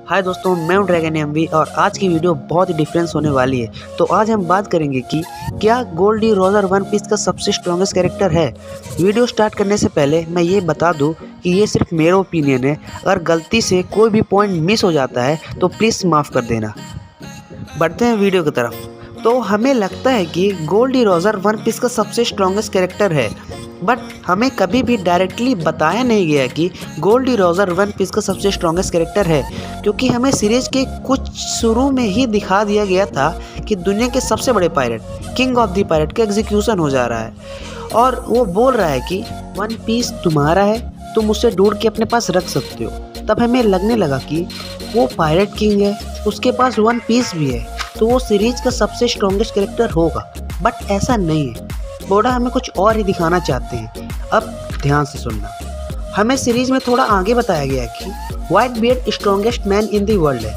हाय दोस्तों, मैं हूं ड्रैगन एमवी और आज की वीडियो बहुत ही डिफरेंस होने वाली है। तो आज हम बात करेंगे कि क्या Gold D Roger One Piece का सबसे स्ट्रॉन्गेस्ट कैरेक्टर है। वीडियो स्टार्ट करने से पहले मैं ये बता दूं कि ये सिर्फ मेरा ओपिनियन है। अगर गलती से कोई भी पॉइंट मिस हो जाता है तो प्लीज़ माफ़ कर देना। बढ़ते हैं वीडियो की तरफ। तो हमें लगता है कि Gold D Roger One Piece का सबसे स्ट्रॉन्गेस्ट कैरेक्टर है, बट हमें कभी भी डायरेक्टली बताया नहीं गया कि Gold D Roger One Piece का सबसे स्ट्रॉन्गेस्ट कैरेक्टर है, क्योंकि हमें सीरीज के कुछ शुरू में ही दिखा दिया गया था कि दुनिया के सबसे बड़े pirate, king of the pirate का एग्जीक्यूशन हो जा रहा है और वो बोल रहा है कि वन पीस तुम्हारा है, तुम उसे ढूंढ के अपने पास रख सकते हो। तब हमें लगने लगा कि वो पायरेट किंग है, उसके पास वन पीस भी है, तो वो सीरीज का सबसे स्ट्रॉन्गेस्ट कैरेक्टर होगा। बट ऐसा नहीं है, बोड़ा हमें कुछ और ही दिखाना चाहते हैं। अब ध्यान से सुनना। हमें सीरीज में थोड़ा आगे बताया गया कि white beard strongest man in the world है,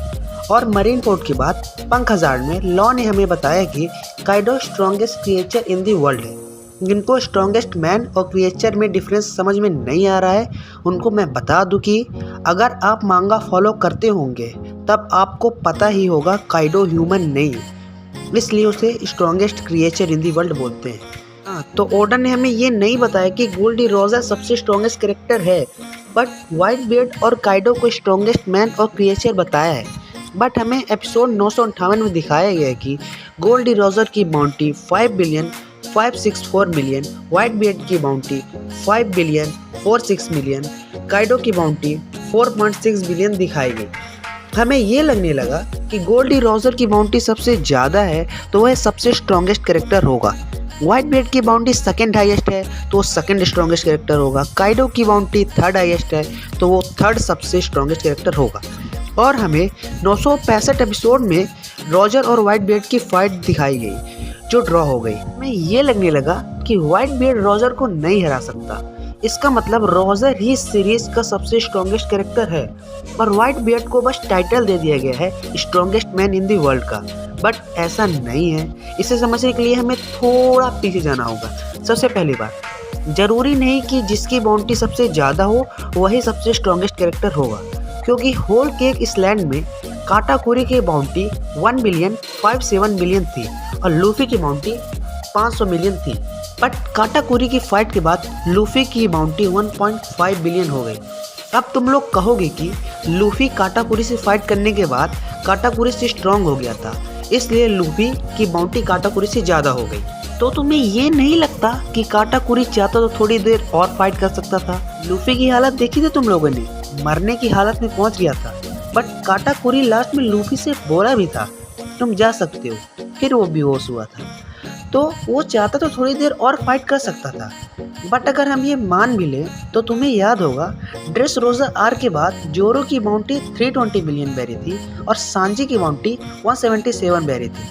और मरीन फोर्ड के बाद पंख हजार्ड में लॉ ने हमें बताया कि Kaido strongest creature in the world है। जिनको स्ट्रॉन्गेस्ट मैन और क्रिएचर में डिफरेंस समझ में नहीं आ रहा है, उनको मैं बता दूं कि अगर आप मांगा फॉलो करते होंगे तब आपको पता ही होगा काइडो ह्यूमन नहीं है, इसलिए उसे strongest creature in the world बोलते हैं। तो ओडा ने हमें ये नहीं बताया कि गोल्ड डी रोजर सबसे स्ट्रॉन्गेस्ट कैरेक्टर है, बट व्हाइट बियर्ड और काइडो को स्ट्रॉन्गेस्ट मैन और क्रिएचर बताया है। बट हमें एपिसोड 958 में दिखाया गया है कि गोल्ड डी रोजर की बाउंटी 5,564 मिलियन, व्हाइट बियर्ड की बाउंटी 5,406 मिलियन, काइडो की बाउंटी 4.6 बिलियन दिखाई गई। हमें ये लगने लगा कि गोल्ड डी रोजर की बाउंटी सबसे ज़्यादा है तो वह सबसे स्ट्रॉन्गेस्ट कैरेक्टर होगा। व्हाइट बियर्ड की बाउंटी सेकंड हाईएस्ट है तो वो सेकंड स्ट्रॉन्गेस्ट कैरेक्टर होगा। काइडो की बाउंटी थर्ड हाईएस्ट है तो वो थर्ड सबसे स्ट्रॉन्गेस्ट कैरेक्टर होगा। और हमें 965 एपिसोड में रोजर और व्हाइट बियर्ड की फाइट दिखाई गई जो ड्रॉ हो गई। हमें ये लगने लगा कि व्हाइट बियर्ड रोजर को नहीं हरा सकता, इसका मतलब रोजर ही सीरीज का सबसे स्ट्रॉन्गेस्ट कैरेक्टर है और व्हाइट बियर्ड को बस टाइटल दे दिया गया है strongest man in the world का। बट ऐसा नहीं है। इसे समझने के लिए हमें थोड़ा पीछे जाना होगा। सबसे पहली बात, जरूरी नहीं कि जिसकी बाउंटी सबसे ज़्यादा हो वही सबसे स्ट्रॉन्गेस्ट कैरेक्टर होगा, क्योंकि होल केक इसलैंड में काटाकुरी की बाउंटी 1,057 मिलियन थी और लूफी की बाउंटी 500 मिलियन थी। बट काटाकुरी की फाइट के बाद लूफी की बाउंटी 1.5 बिलियन हो गई। अब तुम लोग कहोगे कि लूफी काटाकुरी से फाइट करने के बाद काटाकुरी से स्ट्रांग हो गया था, इसलिए लूफी की बाउंटी काटाकुरी से ज़्यादा हो गई। तो तुम्हें ये नहीं लगता कि काटाकुरी चाहता तो थोड़ी देर और फाइट कर सकता था? लूफी की हालत देखी थी तुम लोगों ने, मरने की हालत में पहुंच गया था। बट काटाकुरी लास्ट में लूफी से बोला भी था तुम जा सकते हो, फिर वो बेहोश हुआ था। तो वो चाहता तो थोड़ी देर और फाइट कर सकता था। बट अगर हम ये मान भी लें तो तुम्हें याद होगा ड्रेस रोजा आर के बाद जोरो की बाउंटी 320 मिलियन बैरी थी और सांजी की बाउंटी 177 बैरी थी।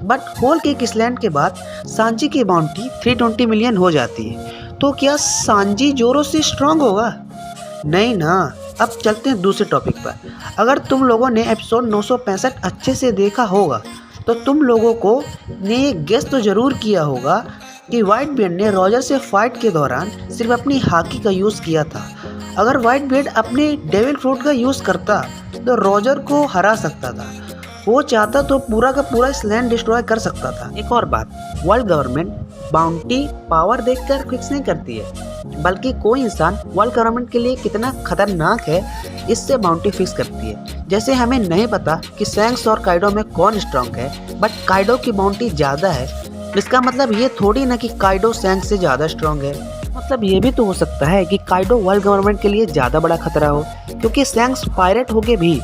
बट होल केक इसलैंड के बाद सांजी की बाउंटी 320 मिलियन हो जाती है। तो क्या सांजी जोरो से स्ट्रांग होगा? नहीं ना। अब चलते हैं दूसरे टॉपिक पर। अगर तुम लोगों ने एपिसोड 965 अच्छे से देखा होगा तो तुम लोगों को ने गेस तो जरूर किया होगा कि व्हाइट बियर्ड ने रोजर से फाइट के दौरान सिर्फ अपनी हाकी का यूज़ किया था। अगर व्हाइट बियर्ड अपने डेविल फ्रूट का यूज़ करता तो रोजर को हरा सकता था। वो चाहता तो पूरा का पूरा इस लैंड डिस्ट्रॉय कर सकता था। एक और बात, वर्ल्ड गवर्नमेंट बाउंटी पावर देखकर फिक्स नहीं करती है, बल्कि कोई इंसान वर्ल्ड गवर्नमेंट के लिए कितना खतरनाक है इससे बाउंटी फिक्स करती है। जैसे हमें नहीं पता कि सैंक्स और काइडो में कौन स्ट्रांग है, बट काइडो की बाउंटी ज़्यादा है, इसका मतलब ये थोड़ी ना कि काइडो सैंक्स से ज़्यादा स्ट्रांग है। मतलब ये भी तो हो सकता है कि काइडो वर्ल्ड गवर्नमेंट के लिए ज़्यादा बड़ा खतरा हो, क्योंकि सैंक्स पायरेट होके भी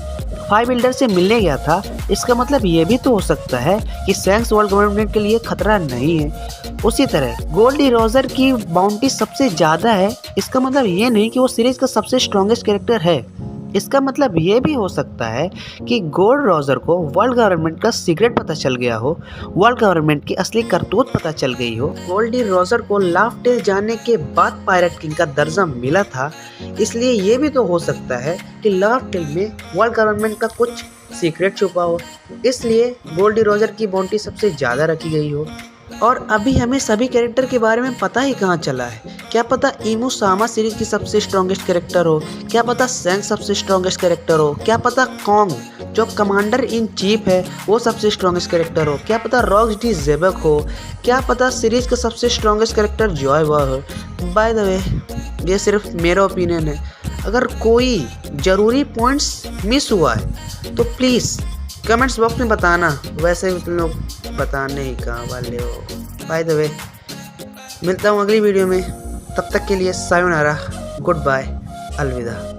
5 बिल्डर से मिलने गया था। इसका मतलब ये भी तो हो सकता है कि सैंक्स वर्ल्ड गवर्नमेंट के लिए खतरा नहीं है। उसी तरह गोल्ड डी रोजर की बाउंटी सबसे ज़्यादा है, इसका मतलब ये नहीं कि वो सीरीज का सबसे स्ट्रॉन्गेस्ट कैरेक्टर है। इसका मतलब ये भी हो सकता है कि गोल्ड रोजर को वर्ल्ड गवर्नमेंट का सीक्रेट पता चल गया हो, वर्ल्ड गवर्नमेंट की असली करतूत पता चल गई हो। गोल्ड डी रोजर को लाफ्ट टेल जाने के बाद पायरेट किंग का दर्जा मिला था, इसलिए ये भी तो हो सकता है कि लाफ्ट टेल में वर्ल्ड गवर्नमेंट का कुछ सीक्रेट छुपा हो, इसलिए गोल्ड डी रोजर की बाउंटी सबसे ज़्यादा रखी गई हो। और अभी हमें सभी कैरेक्टर के बारे में पता ही कहाँ चला है। क्या पता इमू सामा सीरीज की सबसे स्ट्रॉन्गेस्ट कैरेक्टर हो, क्या पता सैंग सबसे स्ट्रॉन्गेस्ट कैरेक्टर हो, क्या पता कॉन्ग जो कमांडर इन चीफ है वो सबसे स्ट्रॉन्गेस्ट कैरेक्टर हो, क्या पता रॉक्स डी जेबक हो, क्या पता सीरीज का सबसे स्ट्रॉन्गेस्ट कैरेक्टर जॉय वॉर हो। बाय द वे ये सिर्फ मेरा ओपिनियन है। अगर कोई ज़रूरी पॉइंट्स मिस हुआ है तो प्लीज़ कमेंट्स बॉक्स में बताना, वैसे भी तुम लोग बताने ही कहाँ वाले हो। बाय द वे मिलता हूँ अगली वीडियो में, तब तक के लिए सायोनारा, गुड बाय, अलविदा।